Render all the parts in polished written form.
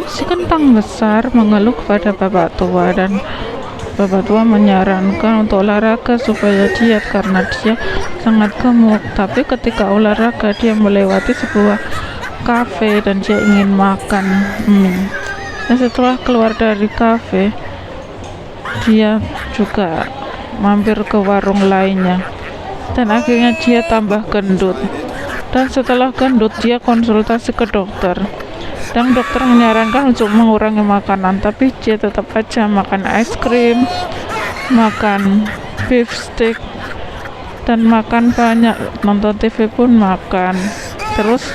Si kentang besar mengeluh kepada bapak tua, dan bapak tua menyarankan untuk olahraga supaya diet karena dia sangat gemuk. Tapi ketika olahraga dia melewati sebuah kafe dan dia ingin makan mie. Dan setelah keluar dari kafe, dia juga mampir ke warung lainnya, dan akhirnya dia tambah gendut. Dan setelah gendut dia konsultasi ke dokter, dan dokter menyarankan untuk mengurangi makanan, tapi dia tetap aja makan es krim, makan beef stick, dan makan banyak, nonton TV pun makan, terus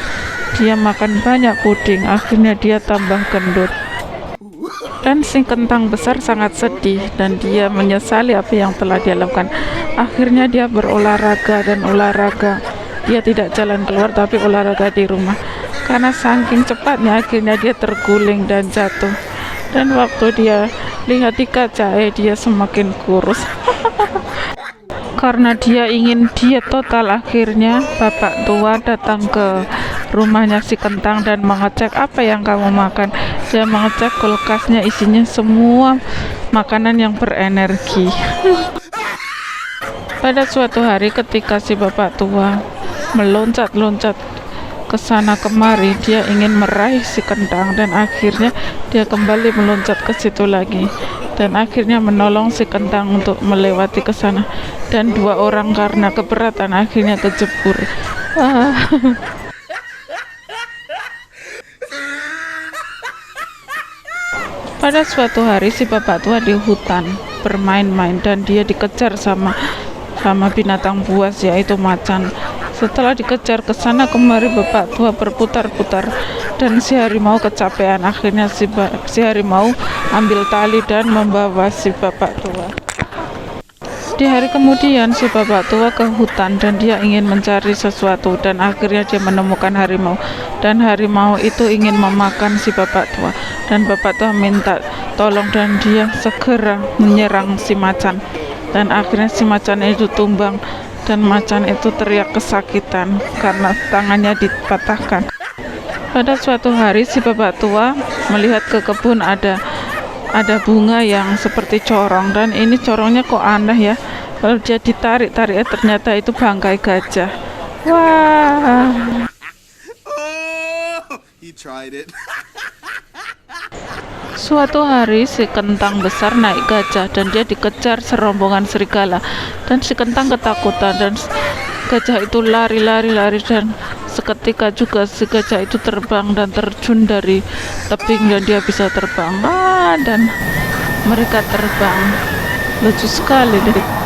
dia makan banyak puding. Akhirnya dia tambah gendut. Dan si kentang besar sangat sedih dan dia menyesali apa yang telah dia lakukan. Akhirnya dia berolahraga dan olahraga. Dia tidak jalan keluar tapi olahraga di rumah. Karena saking cepatnya akhirnya dia terguling dan jatuh. Dan waktu dia lihat di kaca, dia semakin kurus. Karena dia ingin diet total, akhirnya bapak tua datang ke rumahnya si kentang dan mengecek apa yang kamu makan. Dia mengecek kulkasnya, isinya semua makanan yang berenergi. Pada suatu hari ketika si bapak tua meloncat-loncat ke sana kemari, dia ingin meraih si kentang, dan akhirnya dia kembali meloncat ke situ lagi, dan akhirnya menolong si kentang untuk melewati ke sana. Dan dua orang karena keberatan akhirnya kejebur. Pada suatu hari si bapak tua di hutan bermain-main dan dia dikejar sama binatang buas, yaitu macan. Setelah dikejar ke sana kemari, bapak tua berputar-putar dan si harimau kecapean. Akhirnya si harimau ambil tali dan membawa si bapak tua. Di hari kemudian si bapak tua ke hutan dan dia ingin mencari sesuatu, dan akhirnya dia menemukan harimau, dan harimau itu ingin memakan si bapak tua, dan bapak tua minta tolong dan dia segera menyerang si macan, dan akhirnya si macan itu tumbang, dan macan itu teriak kesakitan karena tangannya dipatahkan. Pada suatu hari si bapak tua melihat ke kebun ada bunga yang seperti corong, dan ini corongnya kok aneh ya. Kalau dia ditarik-tarik ternyata itu bangkai gajah. Wah. He tried it. Suatu hari si kentang besar naik gajah dan dia dikejar serombongan serigala, dan si kentang ketakutan dan gajah itu lari, dan seketika juga si gajah itu terbang dan terjun dari tebing dan dia bisa terbang. Dan mereka terbang. Lucu sekali deh.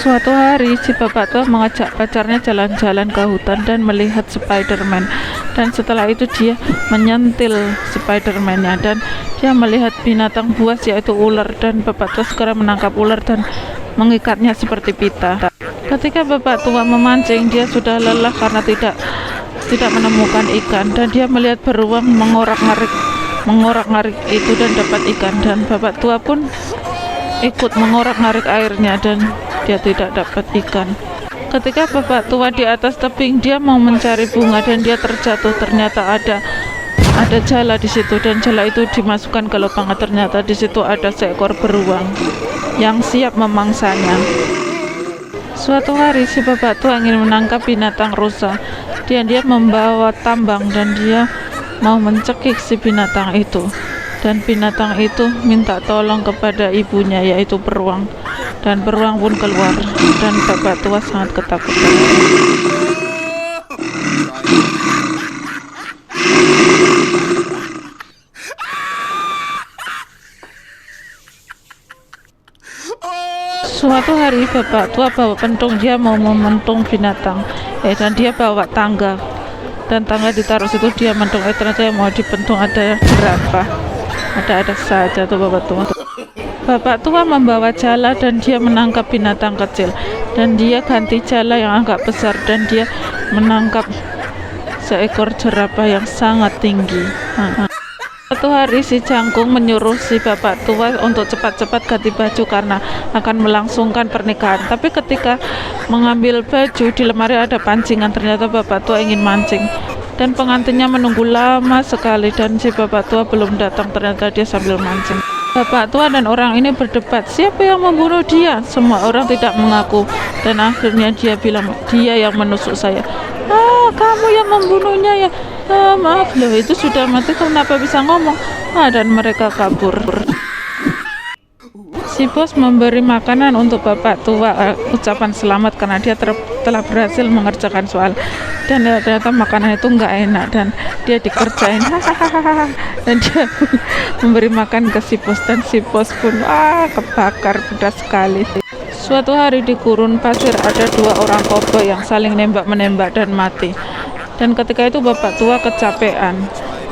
Suatu hari si bapak tua mengajak pacarnya jalan-jalan ke hutan dan melihat Spiderman, dan setelah itu dia menyentil Spiderman-nya, dan dia melihat binatang buas yaitu ular, dan bapak tua segera menangkap ular dan mengikatnya seperti pita. Ketika bapak tua memancing, dia sudah lelah karena tidak menemukan ikan, dan dia melihat beruang mengorak-ngarik itu dan dapat ikan, dan bapak tua pun ikut mengorak-ngarik airnya dan dia tidak dapat ikan. Ketika bapak tua di atas tebing, dia mau mencari bunga dan dia terjatuh. Ternyata ada jala di situ, dan jala itu dimasukkan ke lubang. Ternyata di situ ada seekor beruang yang siap memangsanya. Suatu hari si bapak tua ingin menangkap binatang rusa. Dia membawa tambang dan dia mau mencekik si binatang itu. Dan binatang itu minta tolong kepada ibunya yaitu beruang, dan beruang pun keluar, dan bapak tua sangat ketakutan. Suatu hari bapak tua bawa pentung, dia mau mementung binatang, dan dia bawa tangga, dan tangga ditaruh situ, dia mentung, ternyata yang mau dipentung ada jerapah. Ada saja tuh bapak tua. Bapak tua membawa jala dan dia menangkap binatang kecil, dan dia ganti jala yang agak besar dan dia menangkap seekor jerapah yang sangat tinggi. Suatu hari si Jangkung menyuruh si bapak tua untuk cepat-cepat ganti baju karena akan melangsungkan pernikahan. Tapi ketika mengambil baju di lemari ada pancingan, ternyata bapak tua ingin mancing. Dan pengantinnya menunggu lama sekali dan si bapak tua belum datang, ternyata dia sambil mancing. Bapak tua dan orang ini berdebat, siapa yang membunuh dia? Semua orang tidak mengaku dan akhirnya dia bilang, dia yang menusuk saya. Kamu yang membunuhnya ya? Maaf loh, itu sudah mati, kenapa bisa ngomong? Dan mereka kabur. Si bos memberi makanan untuk bapak tua, ucapan selamat karena dia telah berhasil mengerjakan soal. Dan ternyata makanan itu nggak enak dan dia dikerjain, dan dia pun memberi makan ke si bos dan si bos pun kebakar pedas sekali. Suatu hari di gurun pasir ada dua orang koboi yang saling nembak-menembak dan mati. Dan ketika itu bapak tua kecapean.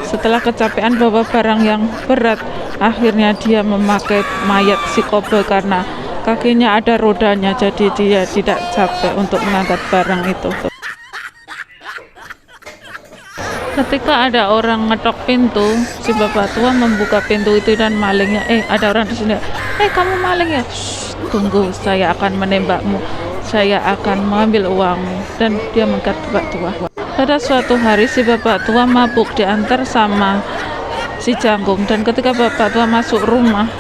Setelah kecapean bawa barang yang berat, akhirnya dia memakai mayat si koboi karena kakinya ada rodanya, jadi dia tidak capek untuk mengangkat barang itu. Ketika ada orang ngetok pintu, si bapak tua membuka pintu itu dan malingnya, ada orang di sini. Kamu maling ya? Tunggu, saya akan menembakmu. Saya akan mengambil uangmu. Dan dia mengangkat bapak tua. Pada suatu hari si bapak tua mabuk diantar sama si Jangkung. Dan ketika bapak tua masuk rumah,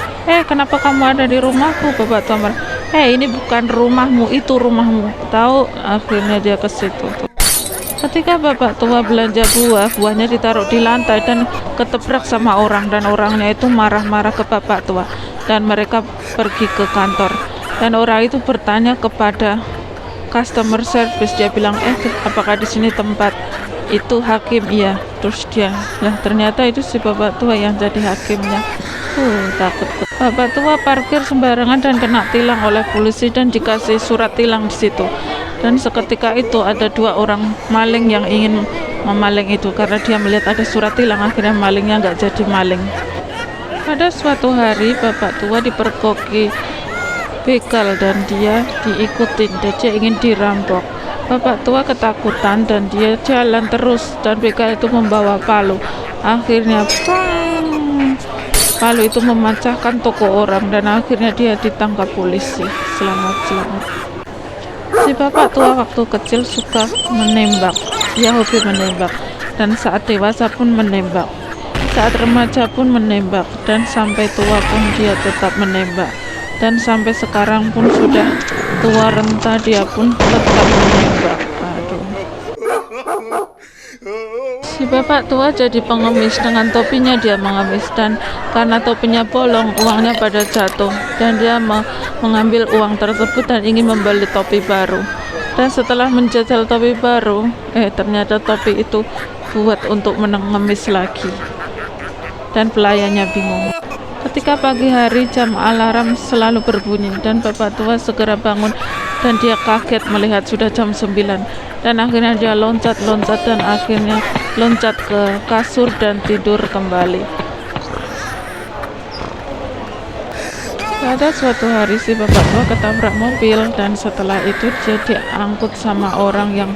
kenapa kamu ada di rumahku? Bapak tua bilang, ini bukan rumahmu, itu rumahmu. Tahu? Akhirnya dia ke situ. Ketika bapak tua belanja buahnya ditaruh di lantai dan ketebrak sama orang, dan orangnya itu marah-marah ke bapak tua dan mereka pergi ke kantor. Dan orang itu bertanya kepada customer service, dia bilang, apakah di sini tempat itu hakim? Iya. Terus dia, ternyata itu si bapak tua yang jadi hakimnya. Takut. Bapak tua parkir sembarangan dan kena tilang oleh polisi dan dikasih surat tilang di situ. Dan seketika itu ada dua orang maling yang ingin memaling itu, karena dia melihat ada surat tilang, akhirnya malingnya nggak jadi maling. Pada suatu hari bapak tua dipergoki begal dan dia diikutin dan dia ingin dirampok. Bapak tua ketakutan dan dia jalan terus dan begal itu membawa palu. Akhirnya palu itu memecahkan toko orang dan akhirnya dia ditangkap polisi. Selamat. Si bapak tua waktu kecil suka menembak, dia hobi menembak, dan saat dewasa pun menembak, saat remaja pun menembak, dan sampai tua pun dia tetap menembak, dan sampai sekarang pun sudah tua renta dia pun tetap menembak. Si bapak tua jadi pengemis, dengan topinya dia mengemis, dan karena topinya bolong uangnya pada jatuh dan dia mengambil uang tersebut dan ingin membeli topi baru. Dan setelah menjajal topi baru, ternyata topi itu buat untuk mengemis lagi dan pelayannya bingung. Ketika pagi hari jam alarm selalu berbunyi dan bapak tua segera bangun dan dia kaget melihat sudah jam 9 dan akhirnya dia loncat dan akhirnya loncat ke kasur dan tidur kembali. Pada suatu hari si bapak tua ketabrak mobil dan setelah itu dia diangkut sama orang yang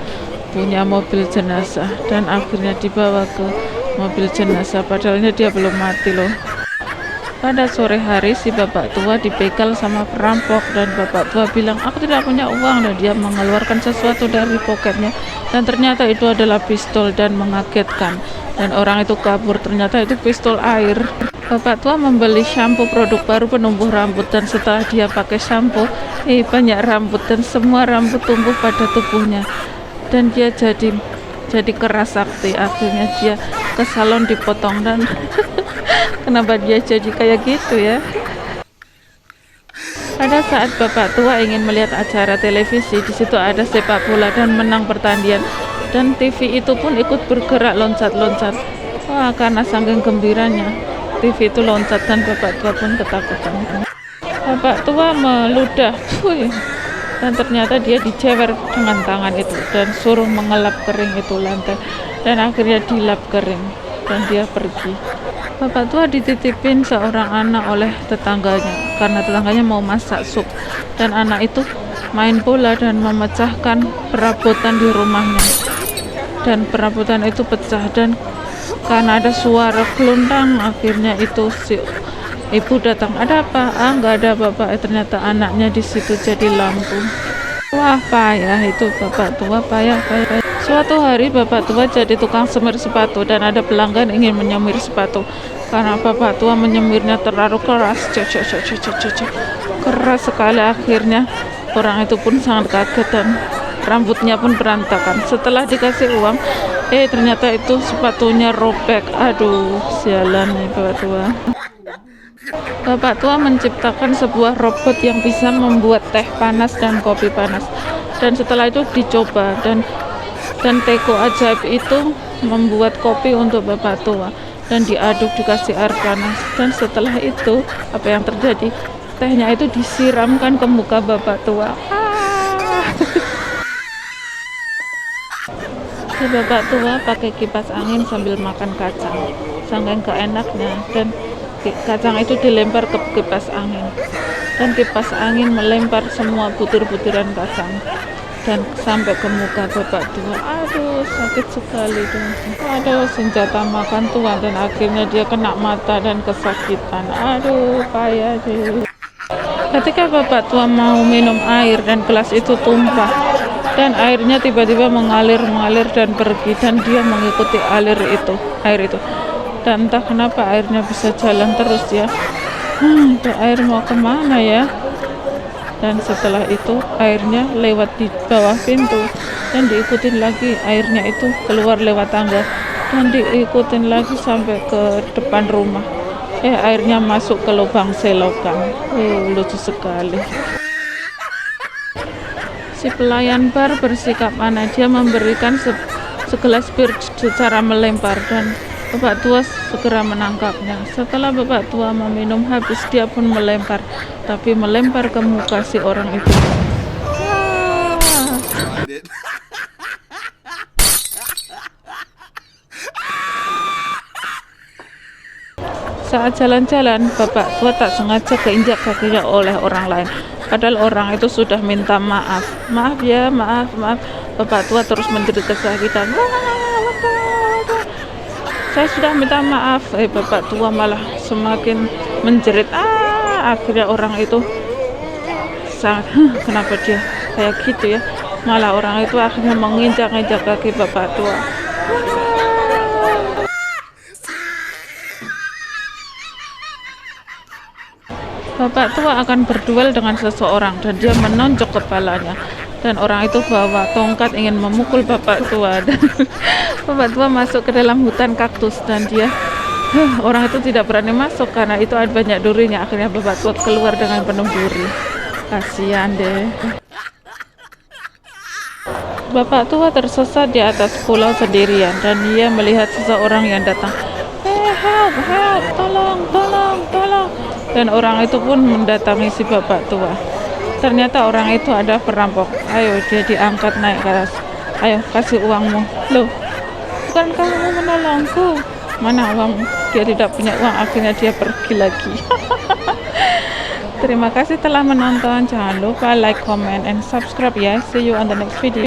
punya mobil jenazah dan akhirnya dibawa ke mobil jenazah, padahal dia belum mati loh. Pada sore hari si bapak tua dibegal sama perampok dan bapak tua bilang, aku tidak punya uang, dan dia mengeluarkan sesuatu dari poketnya dan ternyata itu adalah pistol dan mengagetkan dan orang itu kabur, ternyata itu pistol air. Bapak tua membeli shampoo produk baru penumbuh rambut dan setelah dia pakai shampoo banyak rambut dan semua rambut tumbuh pada tubuhnya dan dia jadi keras sakti. Akhirnya dia ke salon dipotong dan kenapa dia jadi kayak gitu ya. Pada saat bapak tua ingin melihat acara televisi, di situ ada sepak bola dan menang pertandingan dan TV itu pun ikut bergerak loncat-loncat. Karena saking gembiranya TV itu loncat dan bapak tua pun ketakutan. Bapak tua meludah, dan ternyata dia dijewer dengan tangan itu dan suruh mengelap kering itu lantai dan akhirnya dilap kering dan dia pergi. Bapak tua dititipin seorang anak oleh tetangganya karena tetangganya mau masak sup dan anak itu main bola dan memecahkan perabotan di rumahnya dan perabotan itu pecah dan karena ada suara kelundang. Akhirnya itu si ibu datang, ada apa? Nggak ada bapak. Ternyata anaknya di situ jadi lampu. Wah, payah itu bapak tua, payah. Suatu hari bapak tua jadi tukang semir sepatu dan ada pelanggan ingin menyemir sepatu. Karena bapak tua menyemirnya terlalu keras, keras sekali. Akhirnya orang itu pun sangat kaget dan rambutnya pun berantakan. Setelah dikasih uang, ternyata itu sepatunya robek. Aduh, sialan nih bapak tua. Bapak tua menciptakan sebuah robot yang bisa membuat teh panas dan kopi panas. Dan setelah itu dicoba dan teko ajaib itu membuat kopi untuk bapak tua dan diaduk, dikasih air panas. Dan setelah itu apa yang terjadi? Tehnya itu disiramkan ke muka bapak tua. Si bapak tua pakai kipas angin sambil makan kacang, saking keenaknya, dan kacang itu dilempar ke kipas angin dan kipas angin melempar semua butir-butiran kacang dan sampai ke muka bapak tua. Aduh, sakit sekali tuh. Aduh, senjata makan tua dan akhirnya dia kena mata dan kesakitan. Aduh, payah sih. Ketika bapak tua mau minum air dan gelas itu tumpah dan airnya tiba-tiba mengalir dan pergi dan dia mengikuti air itu. Dan entah kenapa airnya bisa jalan terus ya. Itu air mau kemana ya? Dan setelah itu airnya lewat di bawah pintu dan diikutin lagi, airnya itu keluar lewat tangga dan diikutin lagi sampai ke depan rumah. Airnya masuk ke lubang selokan. Lucu sekali. Si pelayan bar bersikap aneh. Dia memberikan segelas bir secara melempar dan bapak tua segera menangkapnya. Setelah bapak tua meminum habis, dia pun melempar, tapi melempar ke muka si orang itu. Saat jalan-jalan, bapak tua tak sengaja keinjak kakinya oleh orang lain. Padahal orang itu sudah minta maaf. Maaf ya, maaf. Bapak tua terus menjerit kesakitan. Saya sudah minta maaf. Bapak tua malah semakin menjerit. Akhirnya orang itu sangat, kenapa dia kayak gitu ya? Malah orang itu akhirnya menginjak-injak kaki bapak tua. Bapak tua akan berduel dengan seseorang dan dia menonjok kepalanya. Dan orang itu bawa tongkat ingin memukul bapak tua dan bapak tua masuk ke dalam hutan kaktus dan dia orang itu tidak berani masuk karena itu ada banyak durinya. Akhirnya bapak tua keluar dengan penuh duri. Kasihan deh. Bapak tua tersesat di atas pulau sendirian dan dia melihat seseorang yang datang. Help, tolong. Dan orang itu pun mendatangi si bapak tua. Ternyata orang itu ada perampok. Ayo, dia diangkat naik ke atas. Ayo, kasih uangmu. Loh, bukan kamu menolongku. Mana uangmu? Dia tidak punya uang, akhirnya dia pergi lagi. Terima kasih telah menonton. Jangan lupa like, comment, and subscribe ya. See you on the next video.